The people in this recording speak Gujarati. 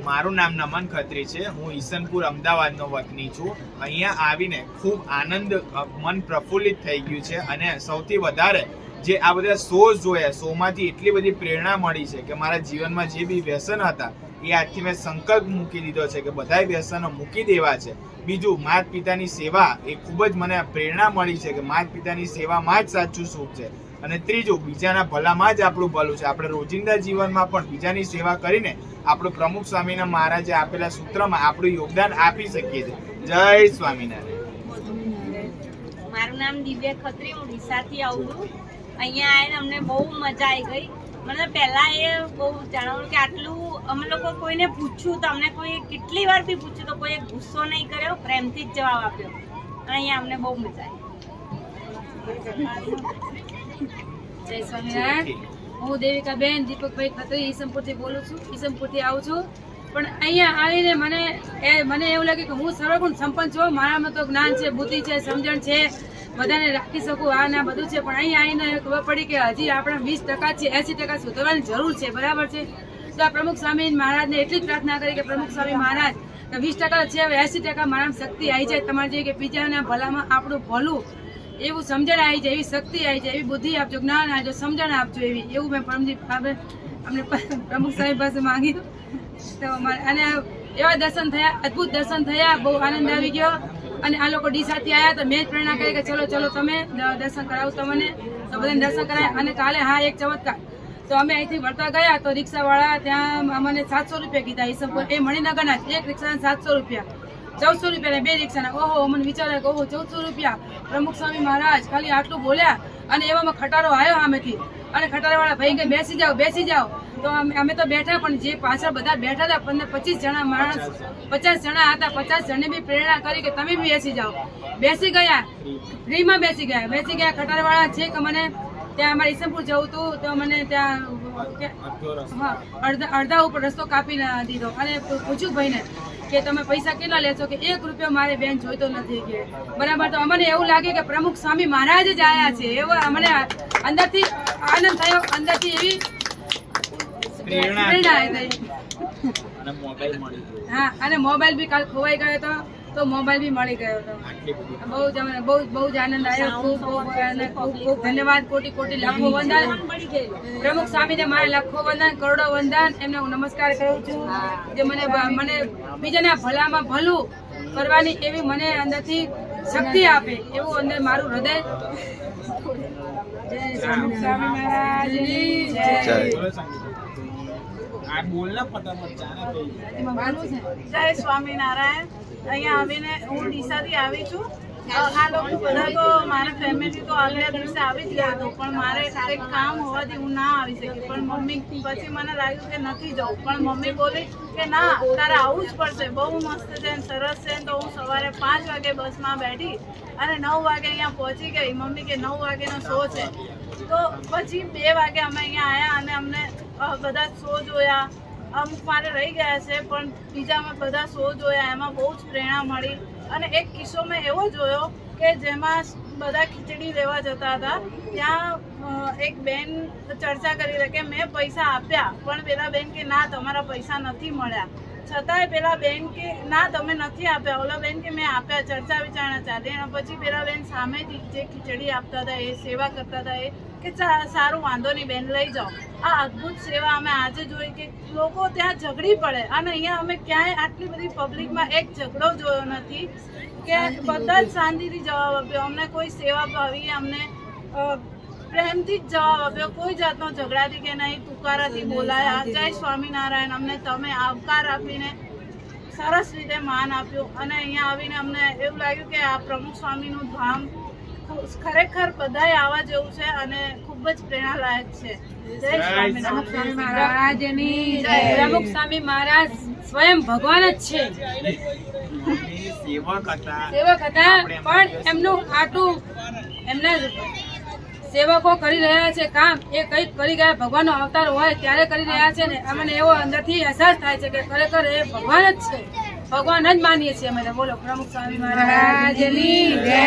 મારું નામ નમન ખત્રી છે. હું ઈસનપુર અમદાવાદનો વતની છું. અહીંયા આવીને ખૂબ આનંદ, મન પ્રફુલ્લિત થઈ ગયું છે. અને સૌથી વધારે જે આ બધા શો જોયા, શોમાંથી એટલી બધી પ્રેરણા મળી છે કે મારા જીવનમાં જે બી વ્યસન હતા એ આજથી મેં સંકલ્પ મૂકી દીધો છે કે બધાય વ્યસનો મૂકી દેવા છે. બીજું, માતા પિતાની સેવા, એ ખૂબ જ મને પ્રેરણા મળી છે કે માતા પિતાની સેવામાં જ સાચું સુખ છે. અને ત્રીજું, બીજાના ભલામાં જ આપણું ભલું છે. આપણે રોજિંદા જીવનમાં પણ બીજાની સેવા કરીને આપણું પ્રમુખ સ્વામીના મહારાજે આપેલા સૂત્રમાં આપણું યોગદાન આપી શકીએ છીએ. જય સ્વામિનારાયણ. મારું નામ દિવ્યા ખત્રી, હું ડીસાથી આવું છું. અહીંયા આવીને અમને બહુ મજા આવી ગઈ. મને પહેલા એ બહુ જણાવ્યું કે આટલું અમે લોકો કોઈને પૂછ્યું તો અમને કોઈ કેટલી વાર બી પૂછ્યું તો કોઈએ ગુસ્સો નહીં કર્યો, પ્રેમથી જ જવાબ આપ્યો. અને અહીંયા અમને બહુ મજા આવી. જય સ્વામિનારાયણ. હું દેવિકાબેન દીપકભાઈ ખત્રી ઈસમપુરથી બોલું છું. ઈસમપુરથી આવું છું. પણ અહીંયા આવીને મને એવું લાગે કે હું સર્વગુણ સંપન્ન છું. મારામાં તો જ્ઞાન છે, બુદ્ધિ છે, સમજણ છે, બધાને રાખી શકું, આ ના બધું છે. પણ અહીંયા આવીને ખબર પડી કે હજી આપણે 20% છે, 80% સુધરવાની જરૂર છે. બરાબર છે. તો આ પ્રમુખ સ્વામી મહારાજને એટલી જ પ્રાર્થના કરી કે પ્રમુખ સ્વામી મહારાજ 20% છે, હવે 80% મારામાં શક્તિ આવી જાય તમારી જેવી, કે બીજાના ભલામાં આપણું ભલું એવું સમજણ આવી જાય, એવી શક્તિ આવી જાય, એવી બુદ્ધિ આપજો, જ્ઞાન આપજો, સમજણ આપજો, એવી એવું મેં અમને પ્રમુખ સાહેબ પાસે માંગ્યું. તો અને એવા દર્શન થયા, અદભુત દર્શન થયા, બહુ આનંદ આવી ગયો. અને આ લોકો ડીસાથી આવ્યા તો મેં જ પ્રેરણા કરી કે ચલો તમે દર્શન કરાવો તમને. તો બધાને દર્શન કરાય. અને કાલે એક ચમત્કાર, તો અમે અહીંથી વળતા ગયા તો રિક્ષાવાળા ત્યાં અમને 700 રૂપિયા કીધા. ઈસમપુર એ મણિનગરના એક રિક્ષાના 700 રૂપિયા, 1400 રૂપિયા 2 રિક્ષાના. ઓહો, મને વિચાર કે ઓહો 1400 રૂપિયા પ્રમુખ સ્વામી મહારાજ ખાલી આટલું બોલ્યા. અને એવામાં ખટારો આવ્યો સામેથી, અને ખટારાવાળા ભાઈ કે બેસી જાઓ. તો અમે તો બેઠા, પણ જે પાછળ બધા બેઠા હતા 15-25 જણા માણસ, 50 જણા હતા. 50 જણને બી પ્રેરણા કરી કે તમે બી બેસી જાઓ. બેસી ગયા, ફ્રીમાં બેસી ગયા. ખટારાવાળા છે કે મને ત્યાં અમારે ઈસમપુર જવું હતું તો મને ત્યાં અડધા ઉપર રસ્તો કાપી દીધો. અને પૂછ્યું ભાઈને કે તમે પૈસા કેટલા લેશો? કે 1 રૂપિયો મારે બેન જોઈતો નથી કે. બરાબર. તો અમને એવું લાગે કે પ્રમુખ સ્વામી મહારાજ જ આયા છે. એવો અમને અંદરથી આનંદ થયો, અંદરથી એવી પ્રેરણા થઈ. હા, અને મોબાઈલ બી કાલ ખોવાઈ ગયો હતો તો મોબાઈલ બી મળી ગયો હતો. બહુ જ આનંદ આવ્યો. ખૂબ ધન્યવાદ. કોટી લાખો વંદન પ્રમુખ સ્વામીને, મારે લાખો વંદન, કરોડો વંદન. એમને હું નમસ્કાર કરું છું જે મને બીજાના ભલામાં ભલું કરવાની એવી મને અંદરથી શક્તિ આપે, એવું અંદર મારું હૃદય. જય સ્વામી મહારાજની જય. જય સ્વામિનારાયણ. અહીંયા આવીને હું ડીસાથી આવી છું. આ લોકો બધા તો મારા ફેમિલી તો આગલા દિવસે આવી જ ગયા હતું, પણ મારે કંઈક કામ હોવાથી હું ના આવી શકી. પણ મમ્મી પછી મને લાગ્યું કે નથી જવું, પણ મમ્મી બોલી કે ના, તારે આવવું જ પડશે, બહુ મસ્ત છે, સરસ છે. તો હું સવારે 5 વાગે બસમાં બેઠી અને 9 વાગે અહીંયા પહોંચી ગઈ. મમ્મી કે 9 વાગ્યાનો શો છે. તો પછી 2 વાગે અમે અહીંયા આવ્યા અને અમને બધા શો જોયા. અમુક મારે રહી ગયા છે, પણ બીજા અમે બધા શો જોયા. એમાં બહુ જ પ્રેરણા મળી. અને એક કિસ્સો મેં એવો જોયો કે જેમાં બધા ખીચડી લેવા જતા હતા. ત્યાં એક બેન ચર્ચા કરી રહી કે મેં પૈસા આપ્યા, પણ પેલા બેન કે ના, તમારા પૈસા નથી મળ્યા. છતાંય પેલા બેન કે ના, તમે નથી આપ્યા. ઓલા બેન કે મેં આપ્યા. ચર્ચા વિચારણા ચાલી. અને પછી પેલા બેન સામેથી જે ખીચડી આપતા હતા, એ સેવા કરતા હતા, એ કે સારું, વાંધો નહીં બેન, લઈ જાઓ. આ અદ્ભુત સેવા અમે આજે જોઈ કે લોકો ત્યાં ઝઘડી પડે. અને અહીંયા અમે ક્યાંય આટલી બધી પબ્લિકમાં એક ઝઘડો જોયો નથી, કે બધા જ શાંતિથી જવાબ આપ્યો. અમને કોઈ સેવા ભાવી, અમને પ્રેમથી જ જવાબ આપ્યો. કોઈ જાતનો ઝઘડાથી કે નહીં, તુકારાથી બોલાયા. જય સ્વામિનારાયણ. અમને તમે આવકાર આપીને સરસ રીતે માન આપ્યું. અને અહીંયા આવીને અમને એવું લાગ્યું કે આ પ્રમુખ સ્વામીનું ધામ ખરેખર બધાય આવા જેવું છે અને ખૂબ જ પ્રેરણાલાયક છે. જય સ્વામિનારાયણ મહારાજની જય. પ્રમુખ સ્વામી મહારાજ સ્વયં ભગવાન જ છે. સેવક હતા, પણ એમનું આટલું એમના સેવકો કરી રહ્યા છે કામ, એ કંઈક કરી ગયા. ભગવાનનો અવતાર હોય ત્યારે કરી રહ્યા છે ને. અમને એવો અંદરથી અહેસાસ થાય છે કે ખરેખર એ ભગવાન જ છે. ભગવાન જ માનીએ છીએ અમે. બોલો પ્રમુખ સ્વામી મહારાજની જય.